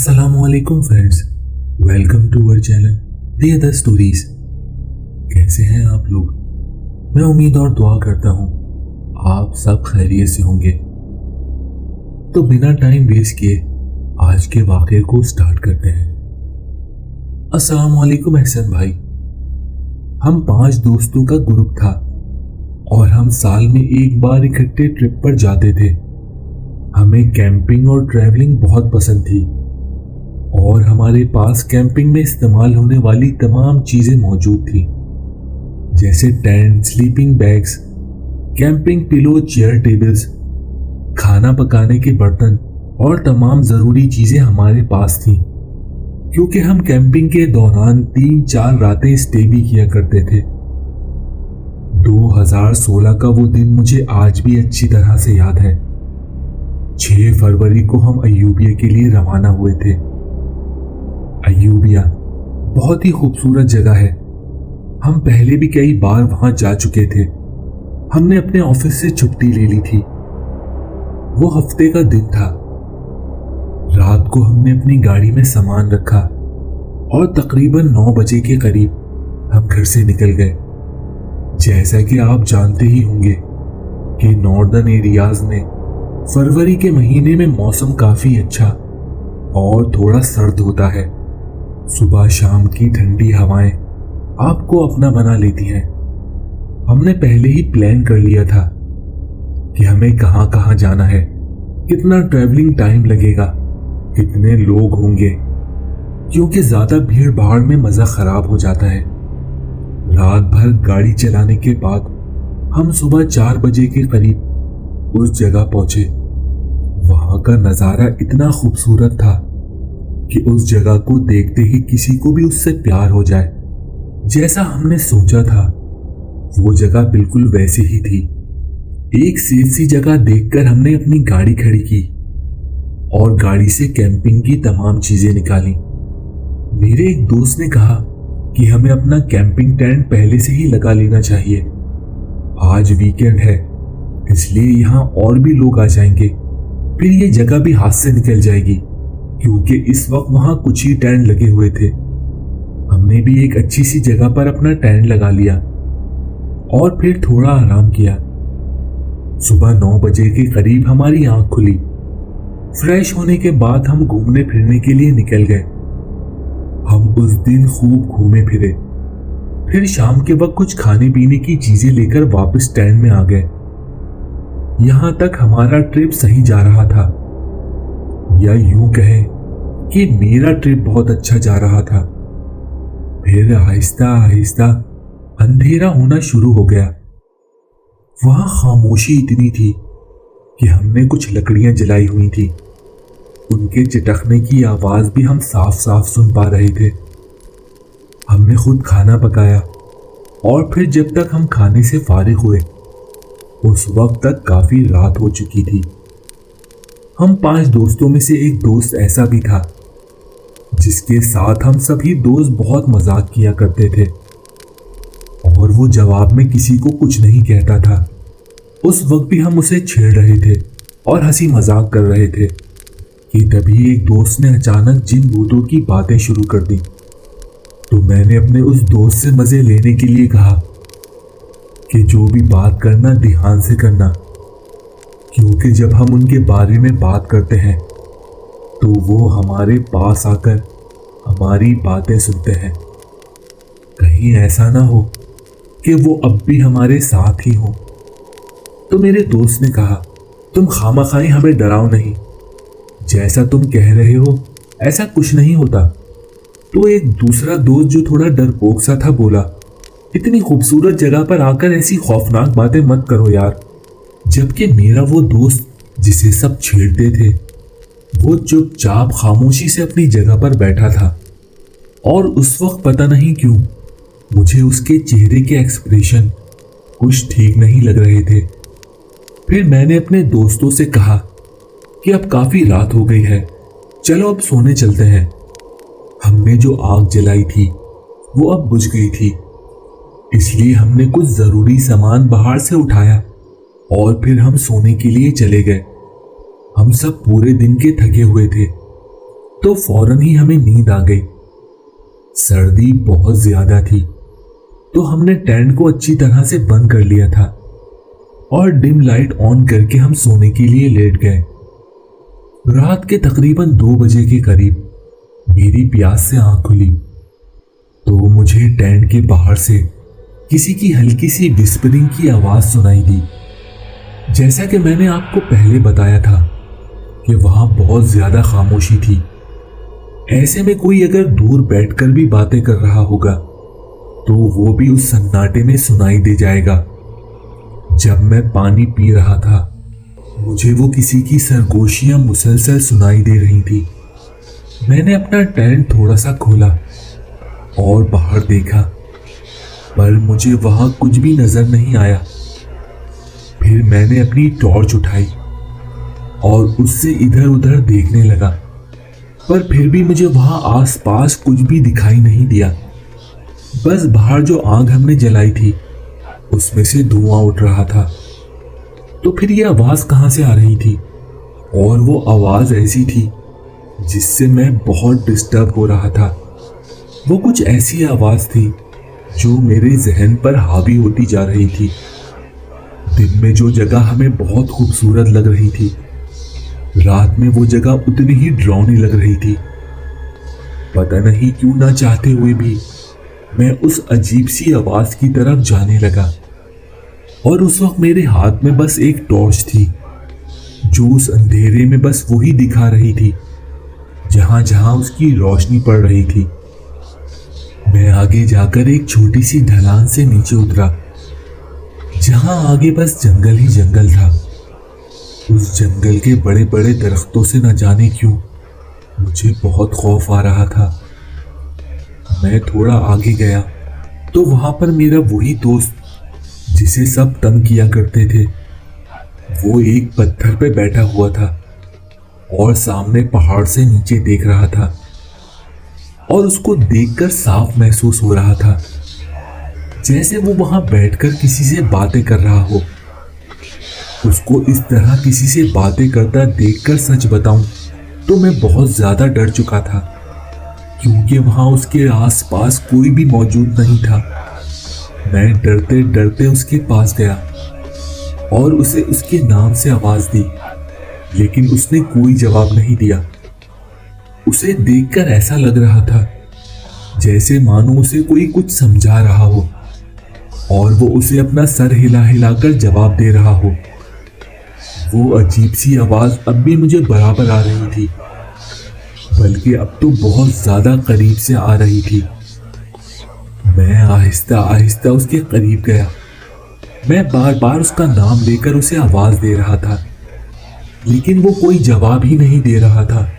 अस्सलामुअलैकुम friends, welcome to our channel the other stories. कैसे हैं आप लोग? मैं उम्मीद और दुआ करता हूँ आप सब खैरियत से होंगे। तो बिना टाइम वेस्ट किए आज के वाक़े को स्टार्ट करते हैं। अस्सलामुअलैकुम एहसन भाई। हम 5 दोस्तों का ग्रुप था और हम साल में एक बार इकट्ठे ट्रिप पर जाते थे। हमें कैंपिंग और ट्रैवलिंग बहुत पसंद थी और हमारे पास कैंपिंग में इस्तेमाल होने वाली तमाम चीजें मौजूद थी, जैसे tent, sleeping bags, camping pillow, chair tables, खाना पकाने के बर्तन और तमाम जरूरी चीजें हमारे पास थी, क्योंकि हम कैंपिंग के दौरान 3-4 रातें स्टे भी किया करते थे। 2016 का वो दिन मुझे आज भी अच्छी तरह से याद है। 6 फरवरी को हम अयूबिया के लिए रवाना हुए थे। अयूबिया बहुत ही खूबसूरत जगह है। हम पहले भी कई बार वहां जा चुके थे। हमने अपने ऑफिस से छुट्टी ले ली थी। वो हफ्ते का दिन था। रात को हमने अपनी गाड़ी में सामान रखा और तकरीबन 9 बजे के करीब हम घर से निकल गए। जैसा कि आप जानते ही होंगे कि नॉर्दर्न एरियाज में फरवरी के महीने में मौसम काफी अच्छा और थोड़ा सर्द होता है। सुबह शाम की ठंडी हवाएं आपको अपना बना लेती हैं। हमने पहले ही प्लान कर लिया था कि हमें कहां कहां जाना है, कितना ट्रैवलिंग टाइम लगेगा, कितने लोग होंगे, क्योंकि ज्यादा भीड़ भाड़ में मजा खराब हो जाता है। रात भर गाड़ी चलाने के बाद हम सुबह 4 बजे के करीब उस जगह पहुंचे। वहां का नजारा इतना खूबसूरत था कि उस जगह को देखते ही किसी को भी उससे प्यार हो जाए। जैसा हमने सोचा था वो जगह बिल्कुल वैसी ही थी। एक सेफ सी जगह देखकर हमने अपनी गाड़ी खड़ी की और गाड़ी से कैंपिंग की तमाम चीजें निकाली। मेरे एक दोस्त ने कहा कि हमें अपना कैंपिंग टेंट पहले से ही लगा लेना चाहिए। आज वीकेंड है, इसलिए यहाँ और भी लोग आ जाएंगे, फिर ये जगह भी हाथ से निकल जाएगी, क्योंकि इस वक्त वहां कुछ ही टेंट लगे हुए थे। हमने भी एक अच्छी सी जगह पर अपना टेंट लगा लिया और फिर थोड़ा आराम किया। सुबह 9 बजे के करीब हमारी आंख खुली। फ्रेश होने के बाद हम घूमने फिरने के लिए निकल गए। हम उस दिन खूब घूमे फिरे। फिर शाम के वक्त कुछ खाने पीने की चीजें लेकर वापस टेंट में आ गए। यहां तक हमारा ट्रिप सही जा रहा था, या यूं कहें कि मेरा ट्रिप बहुत अच्छा जा रहा था। फिर आहिस्ता आहिस्ता अंधेरा होना शुरू हो गया। वहां खामोशी इतनी थी कि हमने कुछ लकड़ियां जलाई हुई थी। उनके चिटकने की आवाज भी हम साफ साफ सुन पा रहे थे। हमने खुद खाना पकाया और फिर जब तक हम खाने से फारिग हुए उस वक्त तक काफी रात हो चुकी थी। हम 5 दोस्तों में से एक दोस्त ऐसा भी था जिसके साथ हम सभी दोस्त बहुत मजाक किया करते थे और वो जवाब में किसी को कुछ नहीं कहता था। उस वक्त भी हम उसे छेड़ रहे थे और हंसी मजाक कर रहे थे कि तभी एक दोस्त ने अचानक जिन भूतों की बातें शुरू कर दी। तो मैंने अपने उस दोस्त से मजे लेने के लिए कहा कि जो भी बात करना ध्यान से करना, क्योंकि जब हम उनके बारे में बात करते हैं तो वो हमारे पास आकर हमारी बातें सुनते हैं। कहीं ऐसा ना हो कि वो अब भी हमारे साथ ही हो। तो मेरे दोस्त ने कहा, तुम खामखाई हमें डराओ नहीं, जैसा तुम कह रहे हो ऐसा कुछ नहीं होता। तो एक दूसरा दोस्त जो थोड़ा डरपोक सा था बोला, इतनी खूबसूरत जगह पर आकर ऐसी खौफनाक बातें मत करो यार। जबकि मेरा वो दोस्त जिसे सब छेड़ते थे वो चुपचाप खामोशी से अपनी जगह पर बैठा था और उस वक्त पता नहीं क्यों मुझे उसके चेहरे के एक्सप्रेशन कुछ ठीक नहीं लग रहे थे। फिर मैंने अपने दोस्तों से कहा कि अब काफी रात हो गई है, चलो अब सोने चलते हैं। हमने जो आग जलाई थी वो अब बुझ गई थी, इसलिए हमने कुछ जरूरी सामान बाहर से उठाया और फिर हम सोने के लिए चले गए। हम सब पूरे दिन के थके हुए थे तो फौरन ही हमें नींद आ गई। सर्दी बहुत ज्यादा थी, तो हमने टेंट को अच्छी तरह से बंद कर लिया था और डिम लाइट ऑन करके हम सोने के लिए लेट गए। रात के तकरीबन 2 बजे के करीब मेरी प्यास से आंख खुली तो मुझे टेंट के बाहर से किसी की हल्की सी विस्परिंग की आवाज सुनाई दी। जैसा कि मैंने आपको पहले बताया था कि वहां बहुत ज्यादा खामोशी थी। ऐसे में कोई अगर दूर बैठकर भी बातें कर रहा होगा तो वो भी उस सन्नाटे में सुनाई दे जाएगा। जब मैं पानी पी रहा था मुझे वो किसी की सरगोशियां मुसलसल सुनाई दे रही थी। मैंने अपना टेंट थोड़ा सा खोला और बाहर देखा, पर मुझे वहां कुछ भी नजर नहीं आया। फिर मैंने अपनी टॉर्च उठाई और उससे इधर उधर देखने लगा, पर फिर भी मुझे वहां आसपास कुछ भी दिखाई नहीं दिया। बस बाहर जो आग हमने जलाई थी उसमें से धुआं उठ रहा था। तो फिर ये आवाज कहां से आ रही थी? और वो आवाज ऐसी थी जिससे मैं बहुत डिस्टर्ब हो रहा था। वो कुछ ऐसी आवाज थी जो मेरे जहन पर हावी होती जा रही थी। दिन में जो जगह हमें बहुत खूबसूरत लग रही थी, रात में वो जगह उतनी ही डरावनी लग रही थी। पता नहीं क्यों ना चाहते हुए भी मैं उस अजीब सी आवाज की तरफ जाने लगा। और उस वक्त मेरे हाथ में बस एक टॉर्च थी जो उस अंधेरे में बस वही दिखा रही थी जहां जहां उसकी रोशनी पड़ रही थी। मैं आगे जाकर एक छोटी सी ढलान से नीचे उतरा जहां आगे बस जंगल ही जंगल था। उस जंगल के बड़े बड़े दरख्तों से न जाने क्यों मुझे बहुत खौफ आ रहा था। मैं थोड़ा आगे गया तो वहां पर मेरा वही दोस्त जिसे सब तंग किया करते थे, वो एक पत्थर पे बैठा हुआ था और सामने पहाड़ से नीचे देख रहा था। और उसको देखकर साफ महसूस हो रहा था जैसे वो वहां बैठकर किसी से बातें कर रहा हो। उसको इस तरह किसी से बातें करता देखकर सच बताऊं तो मैं बहुत ज्यादा डर चुका था, क्योंकि वहां उसके आसपास कोई भी मौजूद नहीं था। मैं डरते डरते उसके पास गया और उसे उसके नाम से आवाज दी, लेकिन उसने कोई जवाब नहीं दिया। उसे देखकर ऐसा लग रहा था जैसे मानो उसे कोई कुछ समझा रहा हो और वो उसे अपना सर हिला हिलाकर जवाब दे रहा हो। वो अजीब सी आवाज अब भी मुझे बराबर आ रही थी, बल्कि अब तो बहुत ज्यादा करीब से आ रही थी। मैं आहिस्ता आहिस्ता उसके करीब गया। मैं बार बार उसका नाम लेकर उसे आवाज दे रहा था, लेकिन वो कोई जवाब ही नहीं दे रहा था।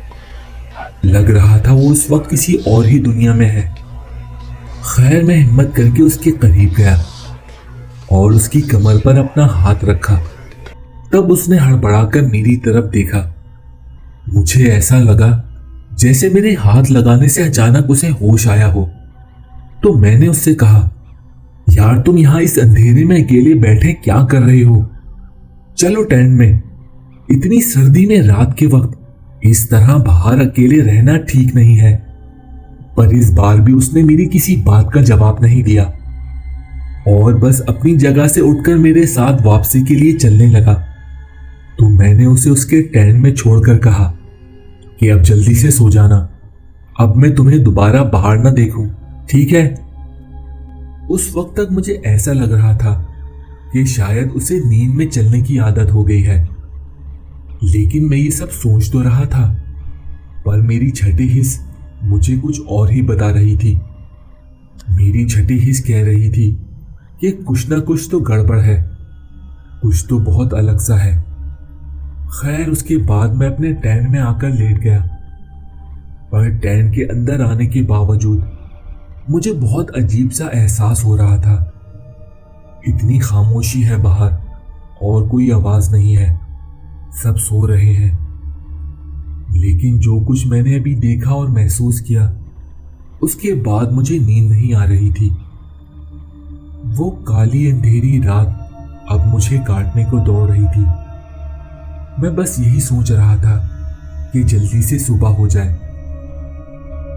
लग रहा था वो उस वक्त किसी और ही दुनिया में है। खैर, मैं हिम्मत करके उसके करीब गया और उसकी कमर पर अपना हाथ रखा। तब उसने हड़बड़ाकर मेरी तरफ देखा। मुझे ऐसा लगा जैसे मेरे हाथ लगाने से अचानक उसे होश आया हो। तो मैंने उससे कहा, यार तुम यहां इस अंधेरे में अकेले बैठे क्या कर रहे हो? चलो टेंट में। इतनी सर्दी में रात के वक्त इस तरह बाहर अकेले रहना ठीक नहीं है। पर इस बार भी उसने मेरी किसी बात का जवाब नहीं दिया और बस अपनी जगह से उठकर मेरे साथ वापसी के लिए चलने लगा। तो मैंने उसे उसके टेंट में छोड़कर कहा कि अब जल्दी से सो जाना, अब मैं तुम्हें दोबारा बाहर ना देखूं, ठीक है? उस वक्त तक मुझे ऐसा लग रहा था कि शायद उसे नींद में चलने की आदत हो गई है, लेकिन मैं ये सब सोच तो रहा था, पर मेरी छठी हिस्स मुझे कुछ और ही बता रही थी। मेरी छठी हिस्स कह रही थी कि कुछ ना कुछ तो गड़बड़ है, कुछ तो बहुत अलग सा है। खैर, उसके बाद मैं अपने टेंट में आकर लेट गया, पर टेंट के अंदर आने के बावजूद मुझे बहुत अजीब सा एहसास हो रहा था। इतनी खामोशी है बाहर और कोई आवाज नहीं है, सब सो रहे हैं। लेकिन जो कुछ मैंने अभी देखा और महसूस किया, उसके बाद मुझे नींद नहीं आ रही थी। वो काली अंधेरी रात अब मुझे काटने को दौड़ रही थी। मैं बस यही सोच रहा था कि जल्दी से सुबह हो जाए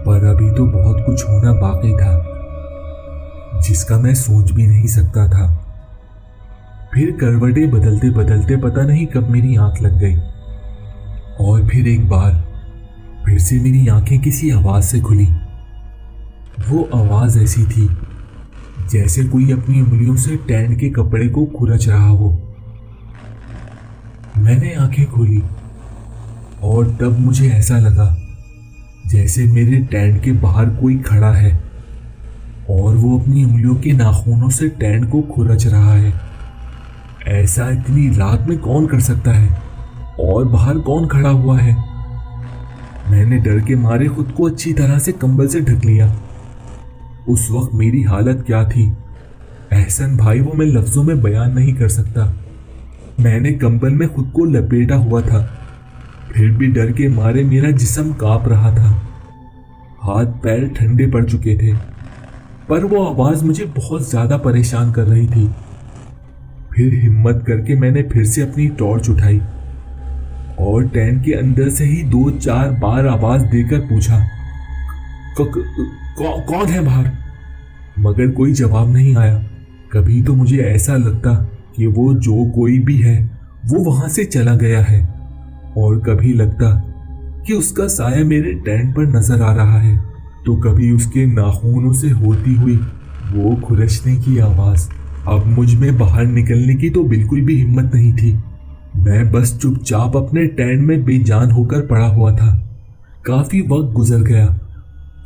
पर अभी तो बहुत कुछ होना बाकी था जिसका मैं सोच भी नहीं सकता था। फिर करवटें बदलते बदलते पता नहीं कब मेरी आंख लग गई और फिर एक बार फिर से मेरी आंखें किसी आवाज से खुली। वो आवाज ऐसी थी जैसे कोई अपनी उंगलियों से टैंट के कपड़े को खुरच रहा हो। मैंने आंखें खोली और तब मुझे ऐसा लगा जैसे मेरे टैंट के बाहर कोई खड़ा है और वो अपनी उंगलियों के नाखूनों से टैंट को खुरच रहा है। ऐसा इतनी रात में कौन कर सकता है और बाहर कौन खड़ा हुआ है? मैंने डर के मारे खुद को अच्छी तरह से कंबल से ढक लिया। उस वक्त मेरी हालत क्या थी एहसन भाई, वो मैं लफ्जों में बयान नहीं कर सकता। मैंने कंबल में खुद को लपेटा हुआ था, फिर भी डर के मारे मेरा जिस्म कांप रहा था। हाथ पैर ठंडे पड़ चुके थे, पर वो आवाज मुझे बहुत ज्यादा परेशान कर रही थी। फिर हिम्मत करके मैंने फिर से अपनी टॉर्च उठाई और टेंट के अंदर से ही 2-4 बार आवाज देकर पूछा, कौन है बाहर? मगर कोई जवाब नहीं आया। कभी तो मुझे ऐसा लगता कि वो जो कोई भी है वो वहां से चला गया है, और कभी लगता कि उसका साया मेरे टेंट पर नजर आ रहा है, तो कभी उसके नाखूनों से होती हुई वो खुरचने की आवाज। अब मुझ में बाहर निकलने की तो बिल्कुल भी हिम्मत नहीं थी। मैं बस चुपचाप अपने टेंट में बेजान होकर पड़ा हुआ था। काफी वक्त गुजर गया,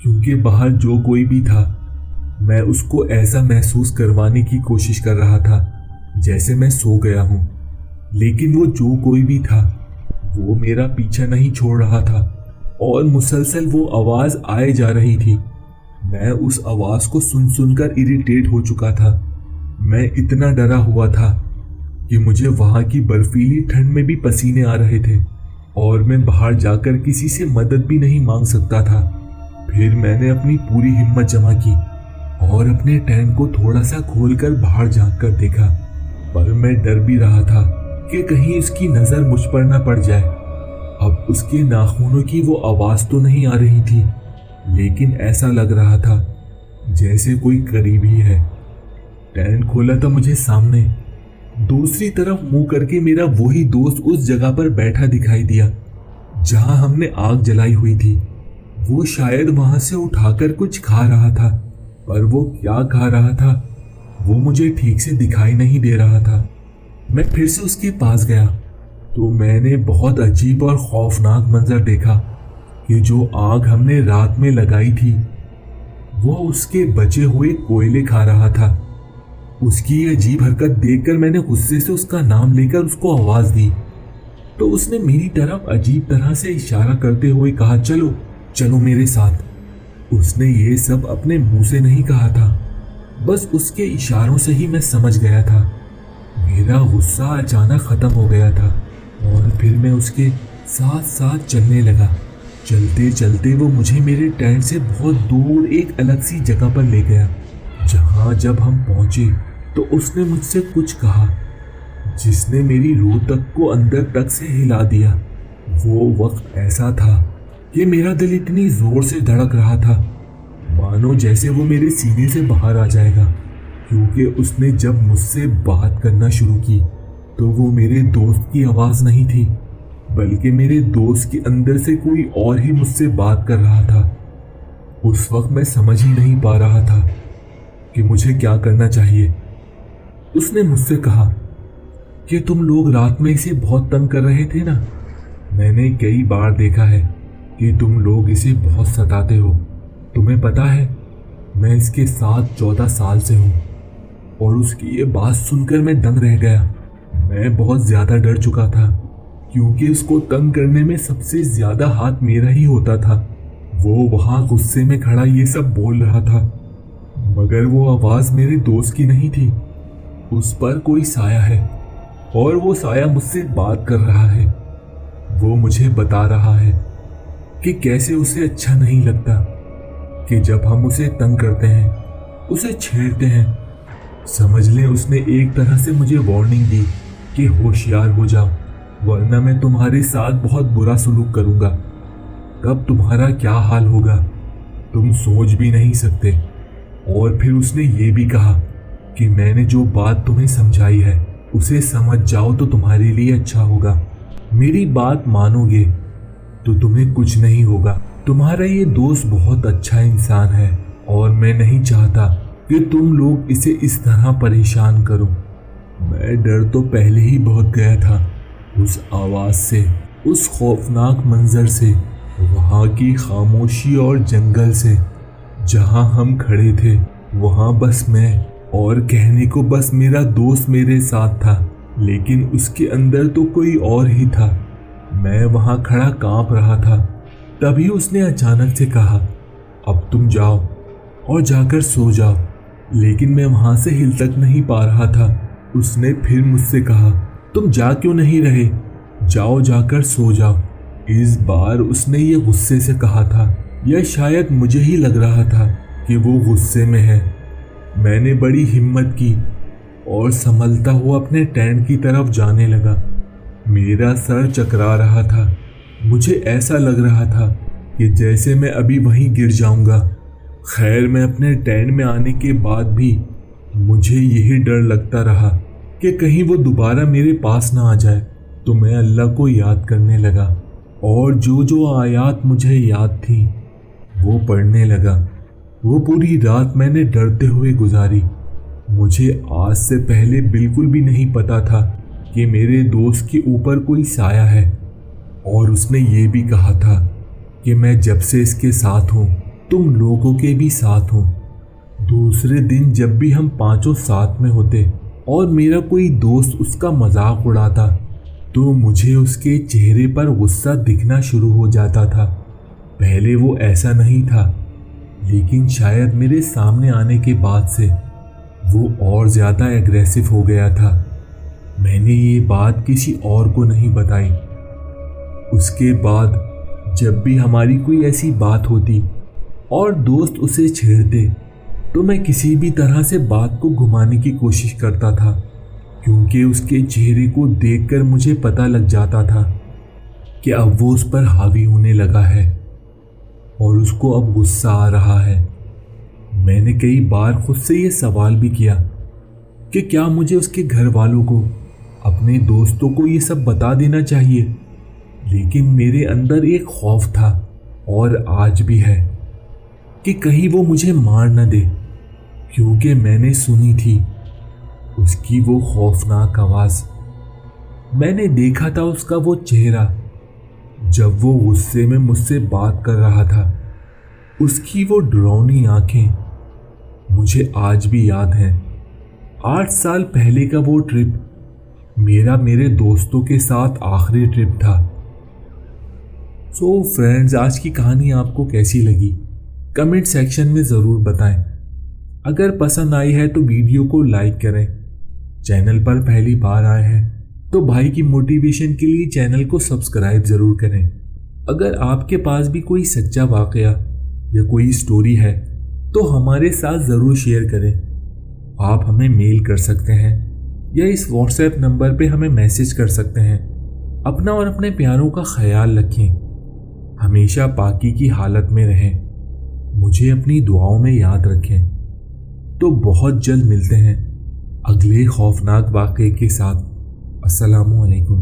क्योंकि बाहर जो कोई भी था मैं उसको ऐसा महसूस करवाने की कोशिश कर रहा था जैसे मैं सो गया हूं। लेकिन वो जो कोई भी था वो मेरा पीछा नहीं छोड़ रहा था और मुसलसल वो आवाज आए जा रही थी। मैं उस आवाज को सुन सुनकर इरिटेट हो चुका था। मैं इतना डरा हुआ था कि मुझे वहां की बर्फीली ठंड में भी पसीने आ रहे थे और मैं बाहर जाकर किसी से मदद भी नहीं मांग सकता था। फिर मैंने अपनी पूरी हिम्मत जमा की और अपने टेंट को थोड़ा सा खोलकर बाहर झांक कर देखा, पर मैं डर भी रहा था कि कहीं उसकी नजर मुझ पर न पड़ जाए। अब उसके नाखूनों की वो आवाज तो नहीं आ रही थी, लेकिन ऐसा लग रहा था जैसे कोई करीब ही है। टेंट खोला तो मुझे सामने दूसरी तरफ मुंह करके मेरा वही दोस्त उस जगह पर बैठा दिखाई दिया जहां हमने आग जलाई हुई थी। वो शायद वहां से उठाकर कुछ खा रहा था, पर वो क्या खा रहा था वो मुझे ठीक से दिखाई नहीं दे रहा था। मैं फिर से उसके पास गया तो मैंने बहुत अजीब और खौफनाक मंजर देखा कि जो आग हमने रात में लगाई थी वो उसके बचे हुए कोयले खा रहा था। उसकी ये अजीब हरकत देखकर मैंने गुस्से से उसका नाम लेकर उसको आवाज दी, तो उसने मेरी तरफ अजीब तरह से इशारा करते हुए कहा, चलो चलो मेरे साथ। उसने ये सब अपने मुंह से नहीं कहा था, बस उसके इशारों से ही मैं समझ गया था। मेरा गुस्सा अचानक खत्म हो गया था और फिर मैं उसके साथ साथ चलने लगा। चलते चलते वो मुझे मेरे टेंट से बहुत दूर एक अलग सी जगह पर ले गया, जहां जब हम पहुंचे तो उसने मुझसे कुछ कहा जिसने मेरी रूह तक को अंदर तक से हिला दिया। वो वक्त ऐसा था कि मेरा दिल इतनी जोर से धड़क रहा था मानो जैसे वो मेरे सीने से बाहर आ जाएगा, क्योंकि उसने जब मुझसे बात करना शुरू की तो वो मेरे दोस्त की आवाज नहीं थी, बल्कि मेरे दोस्त के अंदर से कोई और ही मुझसे बात कर रहा था। उस वक्त मैं समझ ही नहीं पा रहा था कि मुझे क्या करना चाहिए। उसने मुझसे कहा कि तुम लोग रात में इसे बहुत तंग कर रहे थे ना। मैंने कई बार देखा है कि तुम लोग इसे बहुत सताते हो। तुम्हें पता है मैं इसके साथ 14 साल से हूँ। और उसकी ये बात सुनकर मैं दंग रह गया। मैं बहुत ज्यादा डर चुका था, क्योंकि उसको तंग करने में सबसे ज्यादा हाथ मेरा ही होता था। वो वहां गुस्से में खड़ा ये सब बोल रहा था, मगर वो आवाज मेरे दोस्त की नहीं थी। उस पर कोई साया है और वो साया मुझसे बात कर रहा है। वो मुझे बता रहा है कि कैसे उसे अच्छा नहीं लगता कि जब हम उसे तंग करते हैं, उसे छेड़ते हैं। समझ ले उसने एक तरह से मुझे वार्निंग दी कि होशियार हो जाओ, वरना मैं तुम्हारे साथ बहुत बुरा सलूक करूंगा। तब तुम्हारा क्या हाल होगा तुम सोच भी नहीं सकते। और फिर उसने ये भी कहा कि मैंने जो बात तुम्हें समझाई है उसे समझ जाओ तो तुम्हारे लिए अच्छा होगा। मेरी बात मानोगे तो तुम्हें कुछ नहीं होगा। तुम्हारा ये दोस्त बहुत अच्छा इंसान है और मैं नहीं चाहता कि तुम लोग इसे इस तरह परेशान करो। मैं डर तो पहले ही बहुत गया था, उस आवाज से, उस खौफनाक मंजर से, वहां की खामोशी और जंगल से। जहां हम खड़े थे वहां बस मैं, और कहने को बस मेरा दोस्त मेरे साथ था, लेकिन उसके अंदर तो कोई और ही था। मैं वहां खड़ा कांप रहा था। तभी उसने अचानक से कहा, अब तुम जाओ और जाकर सो जाओ। लेकिन मैं वहां से हिल तक नहीं पा रहा था। उसने फिर मुझसे कहा, तुम जा क्यों नहीं रहे, जाओ जाकर सो जाओ। इस बार उसने ये गुस्से से कहा था, या शायद मुझे ही लग रहा था कि वो गुस्से में है। मैंने बड़ी हिम्मत की और संभलता हुआ अपने टेंट की तरफ जाने लगा। मेरा सर चकरा रहा था। मुझे ऐसा लग रहा था कि जैसे मैं अभी वहीं गिर जाऊंगा। खैर, मैं अपने टेंट में आने के बाद भी मुझे यही डर लगता रहा कि कहीं वो दोबारा मेरे पास ना आ जाए। तो मैं अल्लाह को याद करने लगा और जो जो आयत मुझे याद थी वो पढ़ने लगा। वो पूरी रात मैंने डरते हुए गुजारी। मुझे आज से पहले बिल्कुल भी नहीं पता था कि मेरे दोस्त के ऊपर कोई साया है। और उसने ये भी कहा था कि मैं जब से इसके साथ हूँ तुम लोगों के भी साथ हो। दूसरे दिन जब भी हम पांचों साथ में होते और मेरा कोई दोस्त उसका मजाक उड़ाता तो मुझे उसके चेहरे पर गुस्सा दिखना शुरू हो जाता था। पहले वो ऐसा नहीं था, लेकिन शायद मेरे सामने आने के बाद से वो और ज़्यादा एग्रेसिव हो गया था। मैंने ये बात किसी और को नहीं बताई। उसके बाद जब भी हमारी कोई ऐसी बात होती और दोस्त उसे छेड़ते तो मैं किसी भी तरह से बात को घुमाने की कोशिश करता था, क्योंकि उसके चेहरे को देखकर मुझे पता लग जाता था कि अब वो उस पर हावी होने लगा है और उसको अब गुस्सा आ रहा है। मैंने कई बार खुद से ये सवाल भी किया कि क्या मुझे उसके घर वालों को, अपने दोस्तों को ये सब बता देना चाहिए, लेकिन मेरे अंदर एक खौफ था और आज भी है कि कहीं वो मुझे मार न दे, क्योंकि मैंने सुनी थी उसकी वो खौफनाक आवाज। मैंने देखा था उसका वो चेहरा जब वो गुस्से में मुझसे बात कर रहा था। उसकी वो डरावनी आंखें मुझे आज भी याद हैं। 8 साल पहले का वो ट्रिप मेरा मेरे दोस्तों के साथ आखिरी ट्रिप था। सो फ्रेंड्स, आज की कहानी आपको कैसी लगी कमेंट सेक्शन में ज़रूर बताएं। अगर पसंद आई है तो वीडियो को लाइक करें। चैनल पर पहली बार आए हैं तो भाई की मोटिवेशन के लिए चैनल को सब्सक्राइब ज़रूर करें। अगर आपके पास भी कोई सच्चा वाकया या कोई स्टोरी है तो हमारे साथ ज़रूर शेयर करें। आप हमें मेल कर सकते हैं या इस व्हाट्सएप नंबर पे हमें मैसेज कर सकते हैं। अपना और अपने प्यारों का ख्याल रखें। हमेशा पाकी की हालत में रहें। मुझे अपनी दुआओं में याद रखें। तो बहुत जल्द मिलते हैं अगले खौफनाक वाक़े के साथ। अस्सलामु अलैकुम।